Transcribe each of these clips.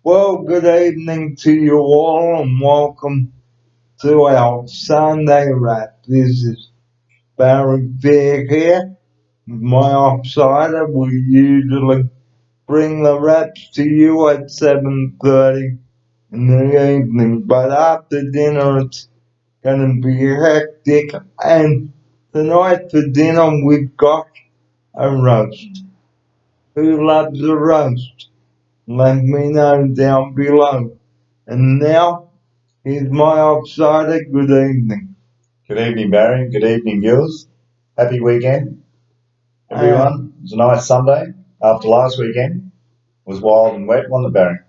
Well, good evening to you all and welcome to our Sunday wrap. This is Barry Bear here. My offsider, we usually bring the wraps to you at 7:30 in the evening, but after dinner it's going to be hectic, and tonight for dinner we've got a roast. Who loves a roast? Let me know down below. And now, here's my offsider. Good evening. Good evening, Barry. Good evening, viewers. Happy weekend, everyone. It was a nice Sunday after last weekend. It was wild and wet, wasn't it, Barry?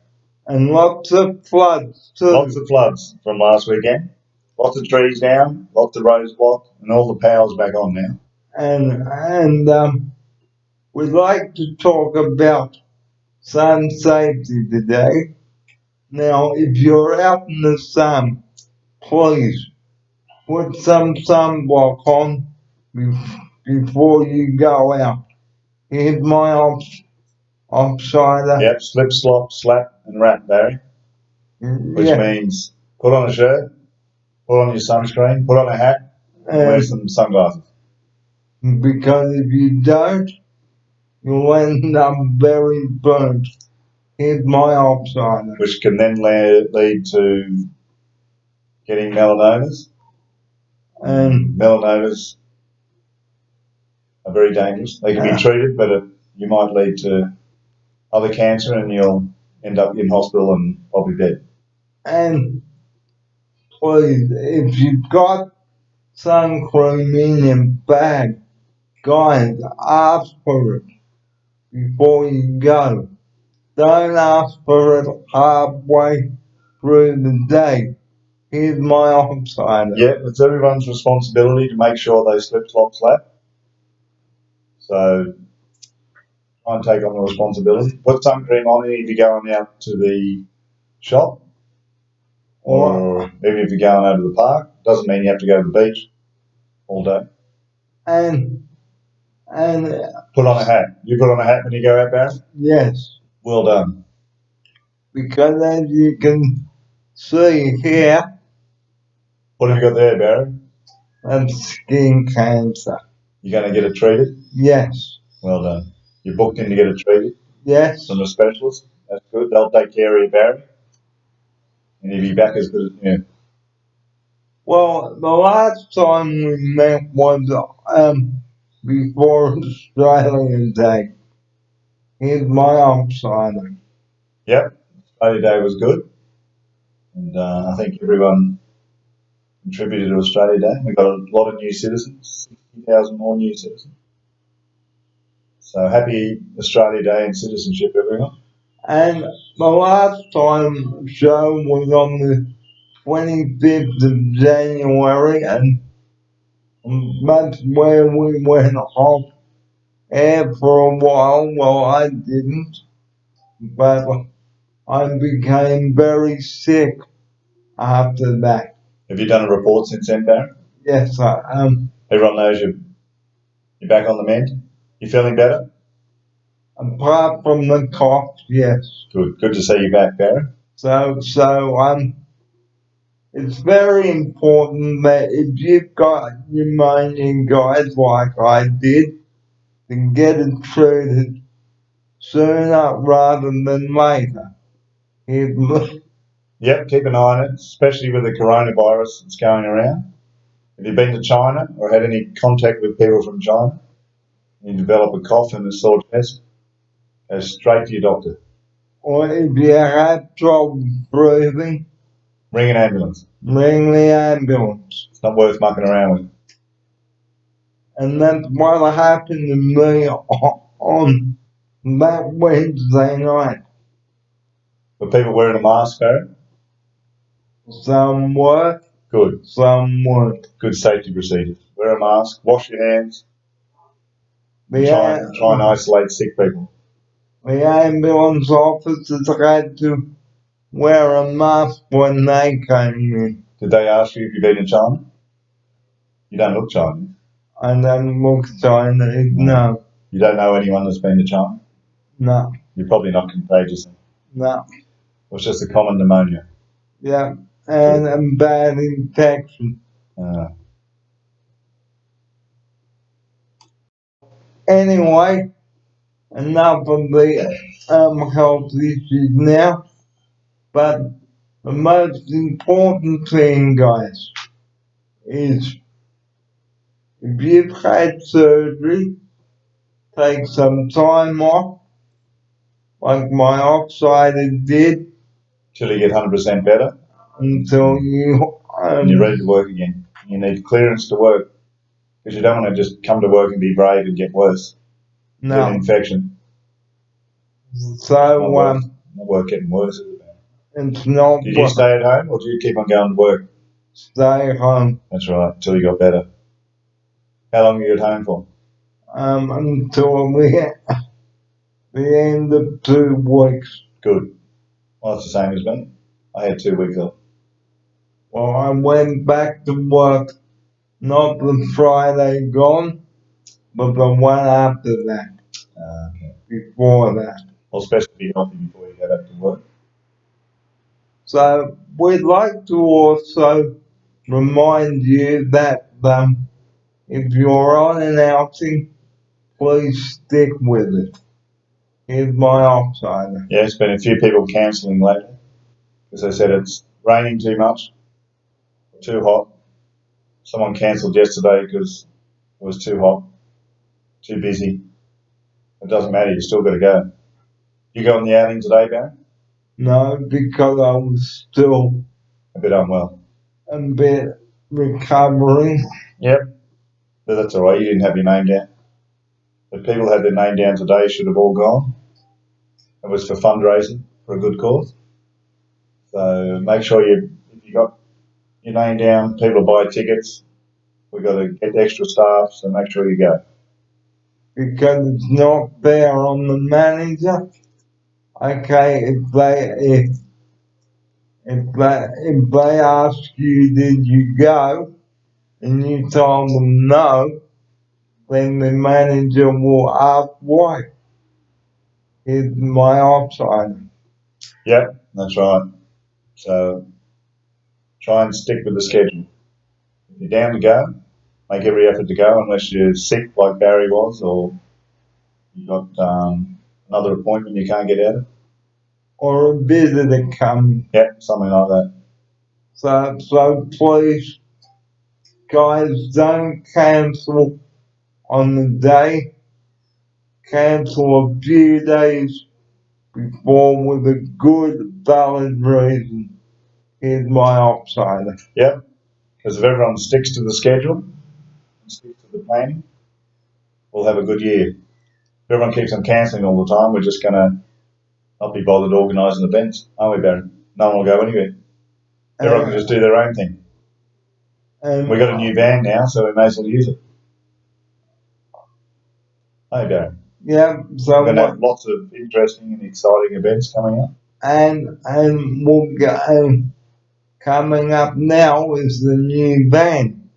And lots of floods too. Lots of floods from last weekend. Lots of trees down, lots of roads blocked, and all the power's back on now. And we'd like to talk about sun safety today. Now, if you're out in the sun, please put some sunblock on before you go out. Here's my offsider. Yep, slip, slop, slap, and wrap, Barry. Which means put on a shirt, put on your sunscreen, put on a hat, and wear some sunglasses. Because if you don't, you'll end up very burnt. Here's my offsider. Which can then lead to getting melanomas. And melanomas are very dangerous. They can be treated, but you might lead to other cancer and you'll end up in hospital and probably dead. And please, if you've got sun cream in your bag, guys, ask for it before you go. Don't ask for it halfway through the day. Here's my offsider. Yeah, it's everyone's responsibility to make sure they slip, slop, slap. So try and take on the responsibility. Put sun cream on if you're going out to the shop, or even if you're going out to the park. Doesn't mean you have to go to the beach all day. And put on a hat. You put on a hat when you go out, Barry? Yes. Well done. Because as you can see here, what have you got there, Barry? That's skin cancer. You're going to get it treated? Yes. Well done. You're booked in to get it treated? Yes. From a specialist? That's good. They'll take care of you, Barry. And you'll be back as good as new. Well, the last time we met was before Australia Day. Here's my offsider. Yep, Australia Day was good. And I think everyone contributed to Australia Day. We got a lot of new citizens, 60,000 more new citizens. So happy Australia Day and citizenship, everyone. And the last time show was on the 25th of January, and that's where we went off air for a while. Well, I didn't, but I became very sick after that. Have you done a report since then, Barry? Yes, I am. Everyone knows you're back on the mend? You feeling better? Apart from the cough, yes. Good. Good to see you back, Barry. So it's very important that if you've got pneumonia, guys, like I did, to get it treated sooner rather than later. Yep, keep an eye on it, especially with the coronavirus that's going around. Have you been to China or had any contact with people from China? You develop a cough and a sore chest, go straight to your doctor. Or if you have trouble breathing, ring an ambulance. Ring the ambulance. It's not worth mucking around with. And that's what happened to me on that Wednesday night. Were people wearing a mask, Barry? Some were. Good. Some weren't. Good safety procedures. Wear a mask, wash your hands, try and isolate sick people. The ambulance officers had to wear a mask when they came in. Did they ask you if you've been in China? You don't look Chinese. I don't look Chinese, no. You don't know anyone that's been to China? No. You're probably not contagious. No. was just a common pneumonia. Yeah, and bad infection. Anyway, enough of the health issues now. But the most important thing, guys, is if you've had surgery, take some time off, like my oxider did, Till you get 100% better. Until you and you're ready to work again. You need clearance to work because you don't want to just come to work and be brave and get worse. No. Get an infection. So not work getting worse. It's not. Did you stay at home or do you keep on going to work? Stay home. That's right, until you got better. How long were you at home for? Until the end of 2 weeks. Good. Well, that's the same as me. I had 2 weeks off. Well, I went back to work, not the Friday gone, but the one after that. Okay. Before that. Well, especially be healthy before you go back to work. So we'd like to also remind you that if you're on an outing, please stick with it. Here's my oxider. Yeah, it's been a few people cancelling lately because they said it's raining too much, too hot. Someone cancelled yesterday because it was too hot, too busy. It doesn't matter, you still got to go. You go on the outing today, Barry? No, because I was still a bit unwell. A bit recovering. Yep, but that's all right. You didn't have your name down. The people who had their name down today should have all gone. It was for fundraising for a good cause. So make sure if you got your name down, people buy tickets. We've got to get extra staff, so make sure you go. Because it's not fair on the manager. Okay, if they ask you, did you go, and you told them no, then the manager will ask why. Here's my option. Yep, that's right. So try and stick with the schedule. If you're down to go, make every effort to go unless you're sick like Barry was or you've got another appointment you can't get out of. Or a visitor coming. Yep, something like that. So please, guys, don't cancel on the day. Cancel a few days before with a good, valid reason. Here's my oxider. Yep, because if everyone sticks to the schedule and sticks to the planning, we'll have a good year. If everyone keeps on cancelling all the time, we're just going to not be bothered organising events, aren't we, Barry? No one will go anywhere. Everyone can just do their own thing. We've got a new van now, so we may as well use it. Hey, Barry. Yeah, so we're going to have lots of interesting and exciting events coming up. And we'll get, coming up now is the new van.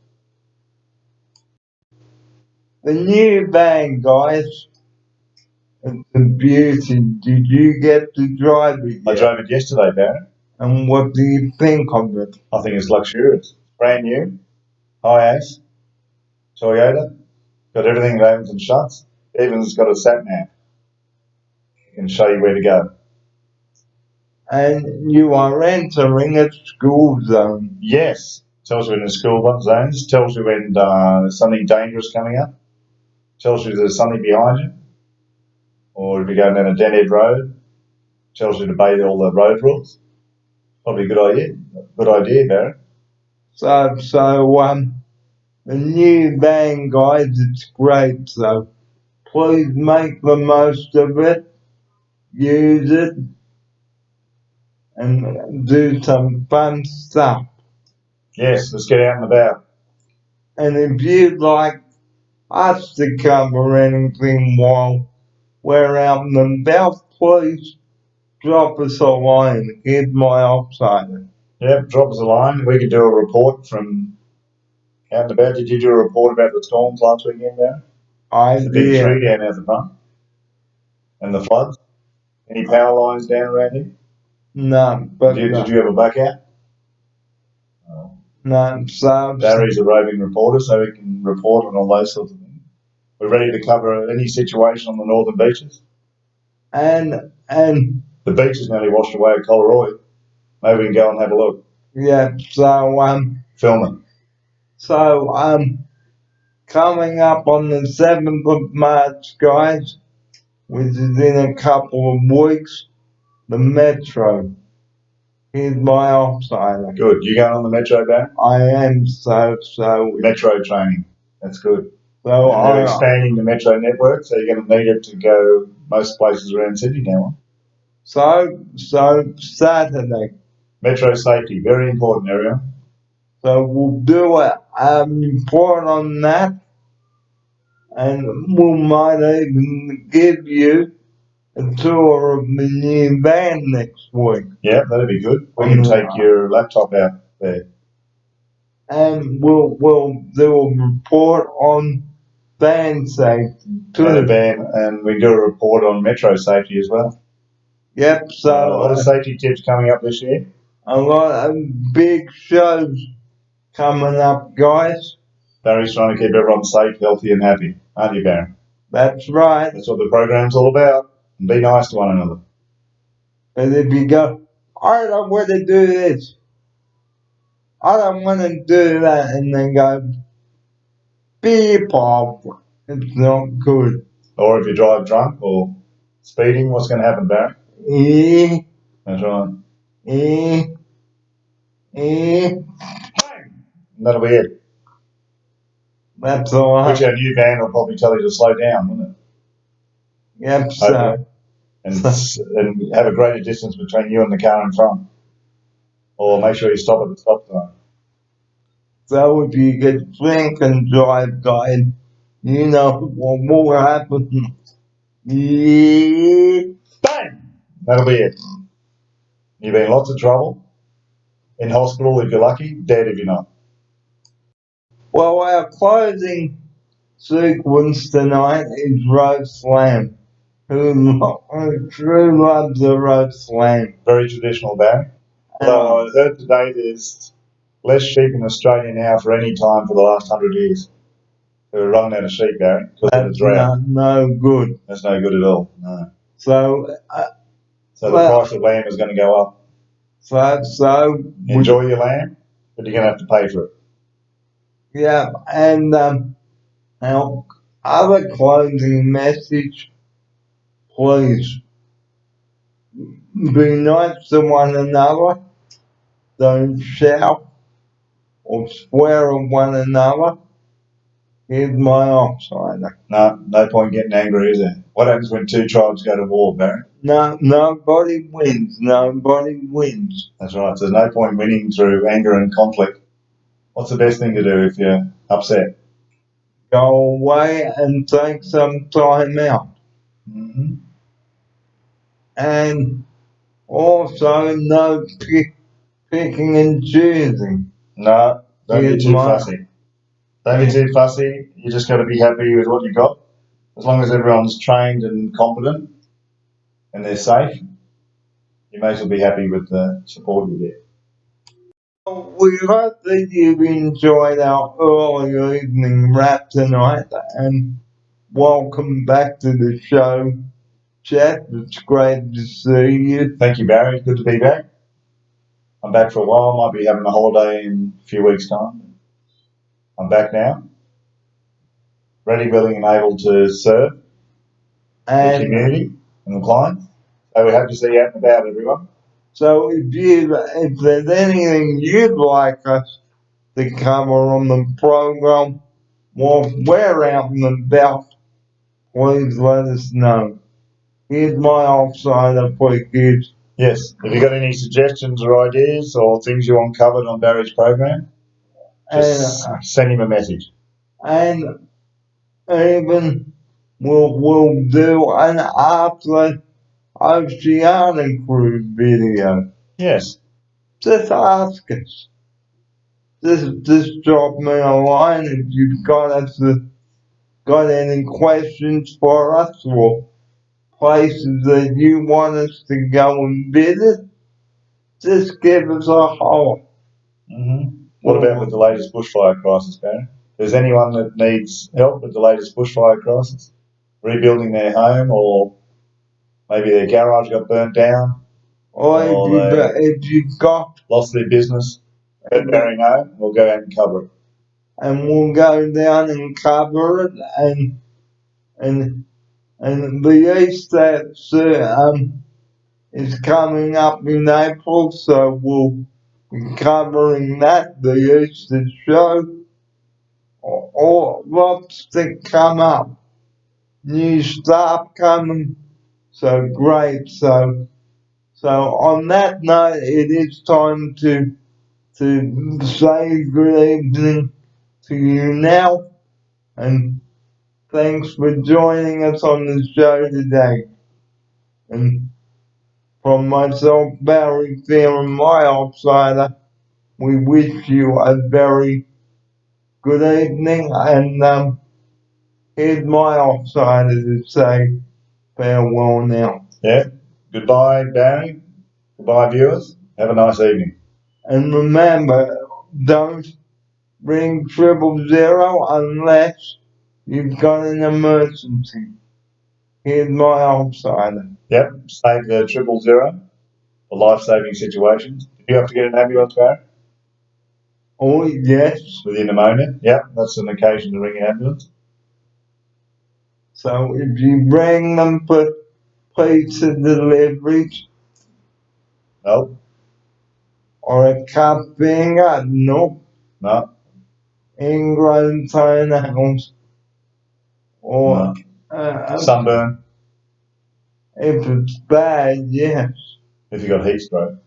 The new van, guys, it's a beauty. Did you get to drive it yet? I drove it yesterday, Barry. And what do you think of it? I think it's luxurious. Brand new, high-ace, Toyota, got everything that opens and shuts. Even it's got a sat-nav. It can show you where to go. And you are entering a school zone. Yes. Tells you when the school zones. Tells you when there's something dangerous coming up. Tells you there's something behind you. Or if you're going down a dead-end road, tells you to obey all the road rules. Probably a good idea. Good idea, Barry. So the new van, guys, it's great. So please make the most of it. Use it. And do some fun stuff. Yes, let's get out and about. And if you'd like us to cover anything while we're out and about, please drop us a line. Here's my oxider. Yep, drop us a line. We could do a report from out and about. Did you do a report about the storms last weekend, Barry? I did. The big tree down out the front. And the floods. Any power lines down around here? No, but Did you ever back out? no, so Barry's a roving reporter, so he can report on all those sorts of things. We're ready to cover any situation on the northern beaches. and The beach is nearly washed away at Collaroy. Maybe we can go and have a look. yeah, so Film it. so coming up on the 7th of March, guys, which is in a couple of weeks, the Metro. Here's my offsider. Good. You going on the Metro, Barry? I am so. Metro training. That's good. So And they're expanding the Metro network, so you're going to need it to go most places around Sydney now. So Saturday. Metro safety, very important area. So we'll do a report on that, and we might even give you a tour of the new van next week. Yeah, that'd be good. We can take your laptop out there. And we'll do a report on van safety too. And we do a report on Metro safety as well. Yep, so a lot of safety tips coming up this year. A lot of big shows coming up, guys. Barry's trying to keep everyone safe, healthy, and happy, aren't you, Barry? That's right. That's what the program's all about. And be nice to one another. And if you go, I don't want to do this, I don't want to do that, and then go, beep off, it's not good. Or if you drive drunk or speeding, what's going to happen, Barry? That's right. That'll be it. That's all right. Which our new van will probably tell you to slow down, wouldn't it? Yep, so. And have a greater distance between you and the car in front. Or make sure you stop at the stop sign. So if you get drink and drive, guys, you know what will happen. Bang! That'll be it. You've been in lots of trouble. In hospital if you're lucky, dead if you're not. Well, our closing sequence tonight is roast lamb. Who true loves the roast lamb. Very traditional, Barry. Although I heard today there's less sheep in Australia now for any time for the last 100 years. We're running out of sheep, Barry, because of the drought. No good. That's no good at all. No. So the price of lamb is going to go up. So enjoy your lamb, but you're going to have to pay for it. Yeah, and our other closing message, please be nice to one another. Don't shout or swear at one another. Here's my offsider. No point getting angry, is there? What happens when two tribes go to war, Barry? No, nobody wins. Nobody wins. That's right. So there's no point winning through anger and conflict. What's the best thing to do if you're upset? Go away and take some time out. Mm-hmm. And also no picking and choosing. No, don't be too fussy. Don't be too fussy. You just got to be happy with what you got. As long as everyone's trained and competent and they're safe, you may as well be happy with the support you get. We hope that you've enjoyed our early evening wrap tonight, and welcome back to the show, Jeff. It's great to see you. Thank you, Barry. Good to be back. I'm back for a while. Might be having a holiday in a few weeks' time. I'm back now, ready, willing, and able to serve the community and the clients. So we hope to see you out and about, everyone. So if there's anything you'd like us to cover on the program while we're out and about, please let us know. Here's my offsider for kids. Yes. If you've got any suggestions or ideas or things you want covered on Barry's program, just send him a message. And even we'll do an after Oceanic Cruise video. Yes. Just ask us. Just drop me a line if you've got any questions for us or places that you want us to go and visit. just give us a holler. What about with the latest bushfire crisis, Barry? Is anyone that needs help with the latest bushfire crisis? Rebuilding their home, or maybe their garage got burnt down, Or or they if you've got, lost their business, let Barry know, we'll go out and cover it. and we'll go down and cover it, and the Easter is coming up in April, so we'll be covering that, the Easter show, or lots to come up. New stuff coming, so great. So on that note, it is time to say good evening to you now, and thanks for joining us on the show today. And from myself, Barry Fear, and my outsider, we wish you a very good evening, and here's my outsider to say farewell now. Yeah. Goodbye, Barry. Goodbye, viewers. Have a nice evening. And remember, don't ring 000 unless you've got an emergency. Here's my outsider. Yep. Save the 000 for life-saving situations. Did you have to get an ambulance, Barry? Oh, yes. With your pneumonia? Yep. That's an occasion to ring an ambulance. So if you ring them for pizza deliveries No. or a cup finger, no. No. Ingrown toenails or no. Sunburn. if it's bad, yes. If you got heat stroke.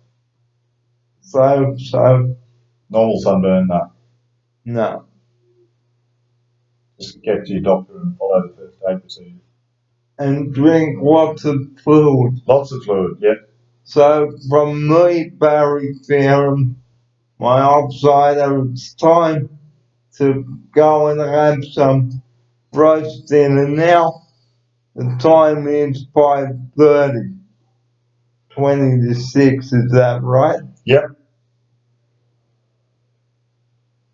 So Normal sunburn, no. no. Just get to your doctor and follow the first aid procedure. And drink lots of fluid. Lots of fluid, yep. So from me, Barry Fearon, my outsider, it's time to go and have some roast dinner now. The time is 5:30. 20 to 6, is that right? Yep.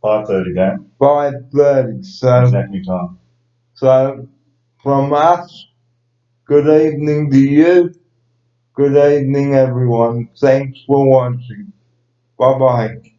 5:30, Dan. 5:30. Exactly time. So from us, good evening to you. Good evening, everyone. Thanks for watching. Bye-bye.